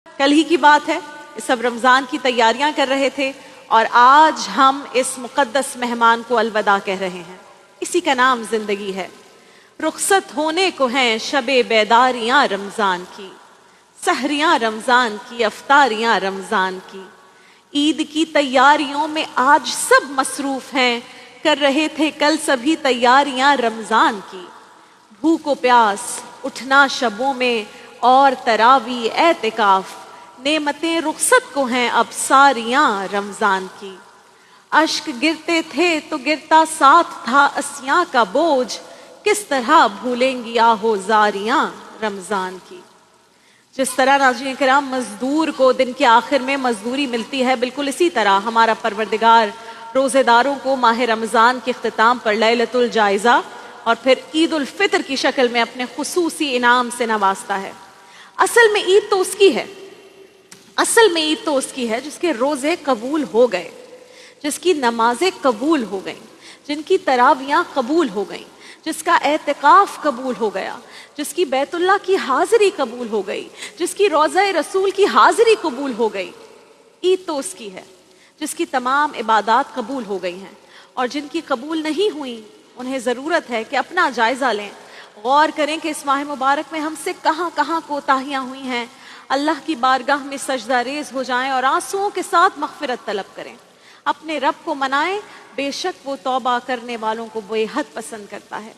कल ही की बात है, सब रमज़ान की तैयारियां कर रहे थे और आज हम इस मुक़द्दस मेहमान को अलविदा कह रहे हैं। इसी का नाम जिंदगी है। रुखसत होने को हैं शबे बेदारियां रमज़ान की, सहरियां रमज़ान की, अफ्तारियां रमज़ान की। ईद की तैयारियों में आज सब मसरूफ़ हैं, कर रहे थे कल सभी तैयारियां रमज़ान की। भूख व प्यास, उठना शबों में और तरावी एतिकाफ, नेमतें रुखसत को हैं अब सारियां रमज़ान की। अश्क गिरते थे तो गिरता साथ था असियां का बोझ, किस तरह भूलेंगी आहो जारियां रमज़ान की। जिस तरह नाज़रीन किराम मजदूर को दिन के आखिर में मजदूरी मिलती है, बिल्कुल इसी तरह हमारा परवरदिगार रोज़ेदारों को माह रमज़ान के इख्तिताम पर लैलतुल जायज़ा और फिर ईद उल फितर की शक्ल में अपने खुसूसी इनाम से नवाजता है। असल में ईद तो उसकी है, जिसके रोज़े कबूल हो गए, जिसकी नमाजें कबूल हो गईं, जिनकी तरावियाँ कबूल हो गईं, जिसका एतिकाफ कबूल हो गया, जिसकी बैतुल्लाह की हाजिरी कबूल हो गई, जिसकी रोज़ा रसूल की हाजिरी कबूल हो गई। ईद तो उसकी है जिसकी तमाम इबादात कबूल हो गई हैं, और जिनकी कबूल नहीं हुई उन्हें ज़रूरत है कि अपना जायज़ा लें, गौर करें कि इस माह मुबारक में हमसे कहाँ कहाँ कोताहियाँ हुई हैं। अल्लाह की बारगाह में सजदा रेज़ हो जाएं और आंसुओं के साथ मग़फ़िरत तलब करें, अपने रब को मनाएं, बेशक वो तौबा करने वालों को बेहद पसंद करता है।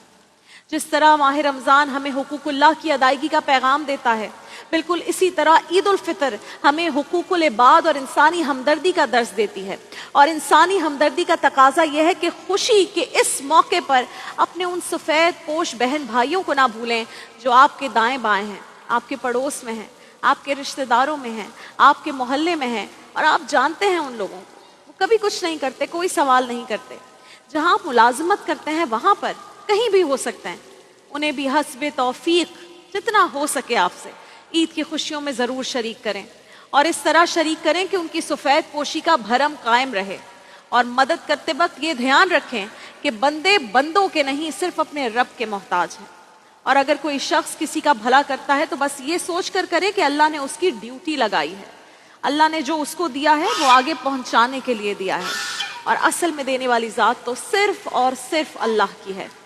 जिस तरह माह रमज़ान हमें हुकूकुल्लाह की अदायगी का पैगाम देता है, बिल्कुल इसी तरह ईद उल फितर हमें हुकूकुल इबाद और इंसानी हमदर्दी का दर्स देती है। और इंसानी हमदर्दी का तकाजा यह है कि खुशी के इस मौके पर अपने उन सफ़ेद पोश बहन भाइयों को ना भूलें जो आपके दाएं बाएं हैं, आपके पड़ोस में हैं, आपके रिश्तेदारों में हैं, आपके मोहल्ले में हैं, और आप जानते हैं उन लोगों को, वो कभी कुछ नहीं करते, कोई सवाल नहीं करते। जहाँ आप मुलाजमत करते हैं वहाँ पर कहीं भी हो सकते हैं, उन्हें भी हस्बे तौफीक जितना हो सके आपसे ईद की खुशियों में ज़रूर शरीक करें, और इस तरह शरीक करें कि उनकी सफ़ेद पोशी का भरम कायम रहे। और मदद करते वक्त ये ध्यान रखें कि बंदे बंदों के नहीं, सिर्फ अपने रब के मोहताज हैं। और अगर कोई शख्स किसी का भला करता है तो बस ये सोच कर करे कि अल्लाह ने उसकी ड्यूटी लगाई है, अल्लाह ने जो उसको दिया है वो आगे पहुंचाने के लिए दिया है, और असल में देने वाली ज़ात तो सिर्फ और सिर्फ अल्लाह की है।